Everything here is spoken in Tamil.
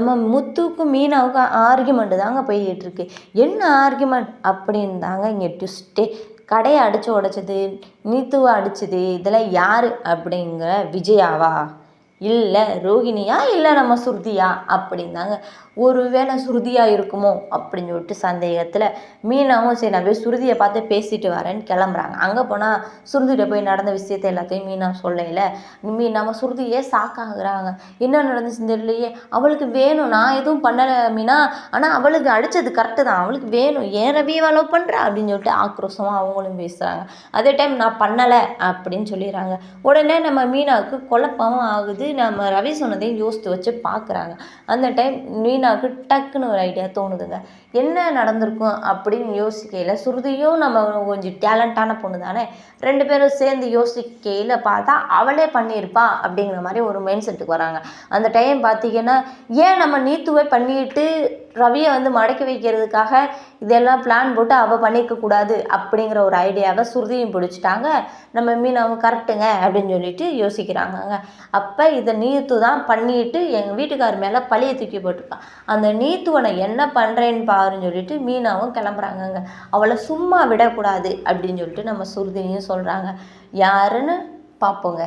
நம்ம முத்துக்கும் மீனாவுக்கும் ஆர்கியூமெண்ட்டு தாங்க போய்கிட்டுருக்கு. என்ன ஆர்கியூமெண்ட் அப்படின்னு தாங்க இங்கே ட்விஸ்ட்டே. கடையை அடித்து உடைச்சது, நீத்துவை அடிச்சது, இதெல்லாம் யார் அப்படிங்கிற விஜயாவா, இல்லை ரோகிணியா, இல்லை நம்ம ஸ்ருதியா அப்படின்னு தாங்க. ஒருவேளை ஸ்ருதியா இருக்குமோ அப்படின்னு சொல்லிட்டு சந்தேகத்தில் மீனாவும் சரி நான் போய் ஸ்ருதியை பார்த்து பேசிட்டு வரேன்னு கிளம்புறாங்க. அங்கே போனால் ஸ்ருதிகிட்ட போய் நடந்த விஷயத்த எல்லாத்தையும் மீனா சொல்லல. நம்ம ஸ்ருதியே சாக்காகிறாங்க. என்ன நடந்துச்சுன்னு தெரியலையே, அவளுக்கு வேணும், நான் எதுவும் பண்ணலை மீனா, ஆனால் அவளுக்கு அடித்தது கரெக்டு தான், அவளுக்கு வேணும், ஏன் ரவியை லவ் பண்ணுறா அப்படின்னு சொல்லிட்டு ஆக்ரோஷமாக அவங்களும் பேசுகிறாங்க. அதே டைம் நான் பண்ணலை அப்படின்னு சொல்லிடுறாங்க. உடனே நம்ம மீனாவுக்கு குழப்பமும் ஆகுது. நம்ம ரவி சொன்னதையும் யோசித்து வச்சு பார்க்குறாங்க. அந்த டைம் மீனாவுக்கு டக்குன்னு ஒரு ஐடியா தோணுதுங்க. என்ன நடந்திருக்கும் அப்படின்னு யோசிக்கையில், ஸ்ருதியும் நம்ம கொஞ்சம் டேலண்டான பொண்ணு தானே, 2 பேரும் சேர்ந்து யோசிக்கையில் பார்த்தா அவளே பண்ணியிருப்பா அப்படிங்கிற மாதிரி ஒரு மைண்ட் செட்டுக்கு வராங்க. அந்த டைம் பார்த்திங்கன்னா, ஏன் நம்ம நீத்துவை பண்ணிட்டு ரவியை மடக்கி வைக்கிறதுக்காக இதெல்லாம் பிளான் போட்டு அவள் பண்ணியிருக்கக்கூடாது அப்படிங்கிற ஒரு ஐடியாவை ஸ்ருதியும் பிடிச்சிட்டாங்க. நம்ம மீனாவும் கரெக்டுங்க அப்படின்னு சொல்லிட்டு யோசிக்கிறாங்கங்க. அப்போ இதை நீத்து தான் பண்ணிட்டு எங்கள் வீட்டுக்கார் மேலே பழியை தூக்கி போட்டிருக்கான், அந்த நீத்துவை நான் என்ன பண்ணுறேன்னு பாருன்னு சொல்லிட்டு மீனாவும் கிளம்புறாங்கங்க. அவளை சும்மா விடக்கூடாது அப்படின்னு சொல்லிட்டு நம்ம ஸ்ருதியும் சொல்கிறாங்க. யாருன்னு பார்ப்போங்க.